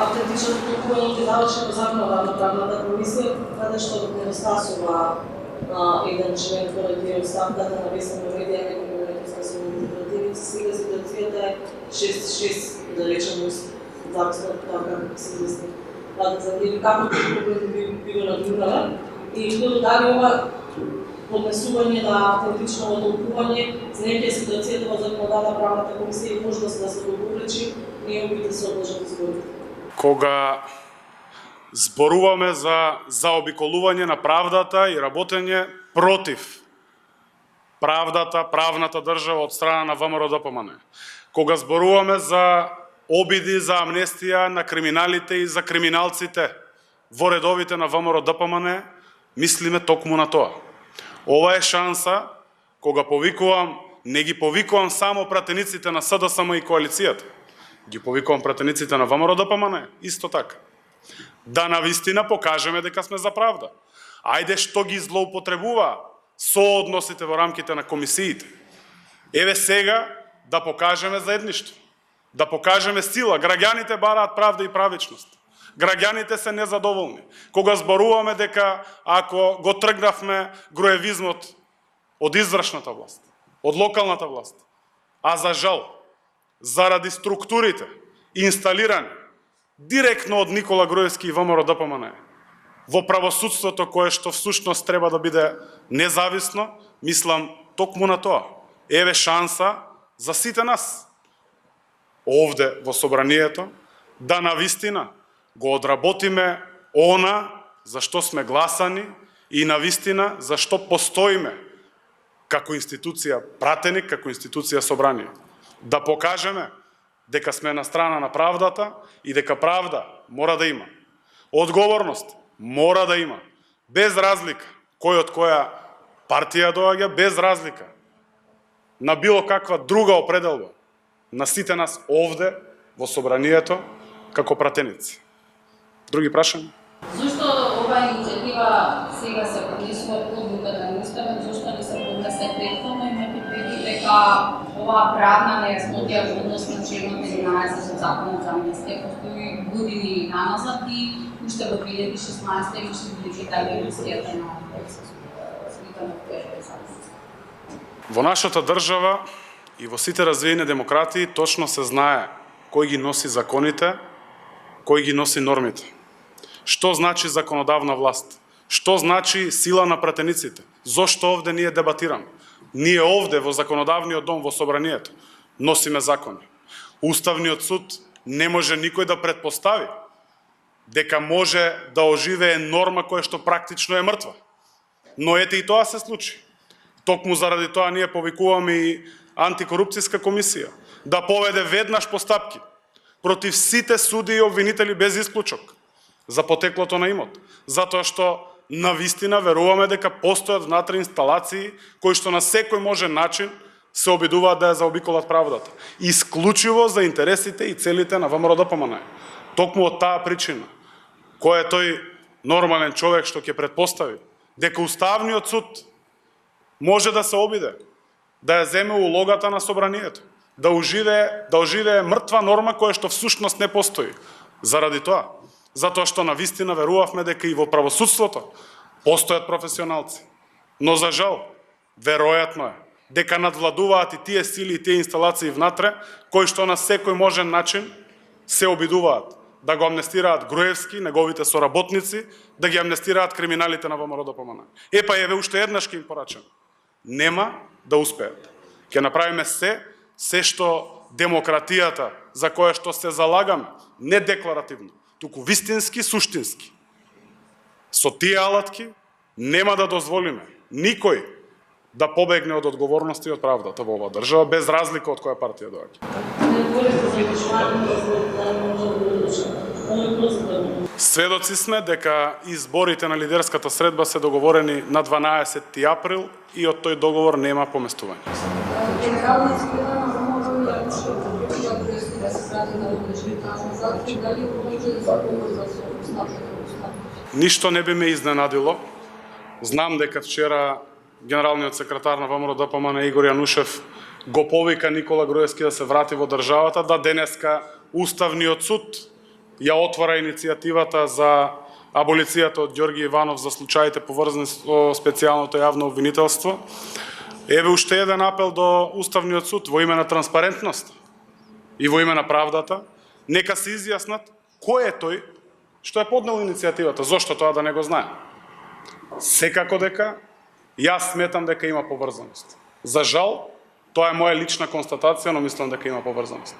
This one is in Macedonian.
автентичното толкување ќе заврши по законот правната комисија, каде што недостасува еден член кој од ставката на весна медија некои медиумите се оперативници, сега ситуацијата е 6-6, да речем, зависно од тоа како се измисли за или како би го надвигнала. И второ, дали ова поднесување на автентично толкување знеќе ситуацијата во законодавна правната комисија и можност да се доброчи, ние обите се одлежат изборите. Кога зборуваме за заобиколување на правдата и работење против правдата, правната држава од страна на ВМРО-ДПМН, кога зборуваме за обиди за амнестија на криминалите и за криминалците во редовите на ВМРО-ДПМН, мислиме токму на тоа. Ова е шанса, кога повикувам, не ги повикувам само пратениците на СДСМ и коалицијата, ги повикувам пратениците на ВМРО-ДПМН, исто така. Да навистина покажеме дека сме за правда. Ајде што ги злоупотребува соодносите во рамките на комисиите. Еве сега да покажеме заедништво, да покажеме сила. Граѓаните бараат правда и правичност. Граѓаните се незадоволни. Кога зборуваме дека ако го тргнавме груевизмот од извршната власт, од локалната власт, а за жал, заради структурите инсталирани директно од Никола Груевски и ВМРО-ДПМН во правосудството кое што всушност треба да биде независно, мислам токму на тоа. Еве шанса за сите нас овде во собранието да навистина го одработиме она за што сме гласани и навистина за што постоиме како институција пратеник, како институција собрание. Да покажеме дека сме на страна на правдата и дека правда мора да има. Одговорност мора да има. Без разлика кој од која партија доаѓа, без разлика на било каква друга определба на сите нас овде во собранието како пратеници. Други прашања? Зошто оваа иницијатива сега се поднесува по одлуката на Уставот, зошто не се поднесе претходно, имајќи предвид дека оваа правна нејаснотија во однос на членот 11 од Законот за амнестија постои години наназад и уште во 2016 имаше дигитална емисијата на сликано Во нашата држава и во сите развиени демократии точно се знае кој ги носи законите, кој ги носи нормите. Што значи законодавна власт? Што значи сила на пратениците? Зошто овде ние дебатираме? Ние овде во законодавниот дом, во собранието, носиме закони. Уставниот суд не може никој да претпостави дека може да оживее норма која што практично е мртва. Но ете и тоа се случи. Токму заради тоа ние повикуваме и антикорупцијска комисија да поведе веднаш постапки против сите суди и обвинители без исклучок за потеклото на имот. Затоа што навистина веруваме дека постојат внатре инсталации кои што на секој можен начин се обидуваат да ја заобиколат правдата. Исклучиво за интересите и целите на ВМРО-ДПМН. Токму од таа причина, кој е тој нормален човек што ќе претпостави дека Уставниот суд може да се обиде да ја земе улогата на собранието, да оживее мртва норма која што всушност не постои. Заради тоа, затоа што навистина верувавме дека и во правосудството постојат професионалци. Но за жал, веројатно е дека надвладуваат и тие сили и тие инсталации внатре, кои што на секој можен начин се обидуваат да го амнестираат Груевски, неговите соработници, да ги амнестираат криминалите на ВМРО-ДПМН. Епа еве уште еднаш ќе им порачам. Нема да успеат. Ќе направиме се што демократијата за која што се залагаме, не декларативно, туку вистински, суштински. Со тие алатки нема да дозволиме никој да побегне од одговорности и од правдата во оваа држава, без разлика од која партија доаѓа. Сведоци сме дека изборите на лидерската средба се договорени на 12 април и од тој договор нема поместување. Ништо не би ме изненадило. Знам дека вчера генералниот секретар на ВМРО-ДПМН Игор Јанушев го повика Никола Груевски да се врати во државата, да денеска Уставниот суд ја отвора иницијативата за аболицијата од Ѓорги Иванов за случаите поврзани со специјалното јавно обвинителство. Еве уште еден апел до Уставниот суд во име на транспарентност и во име на правдата, нека се изјаснат кој е тој што е поднел иницијативата, зошто тоа да не го знае. Секако дека јас сметам дека има поврзаност. За жал, тоа е моја лична констатација, но мислам дека има поврзаност.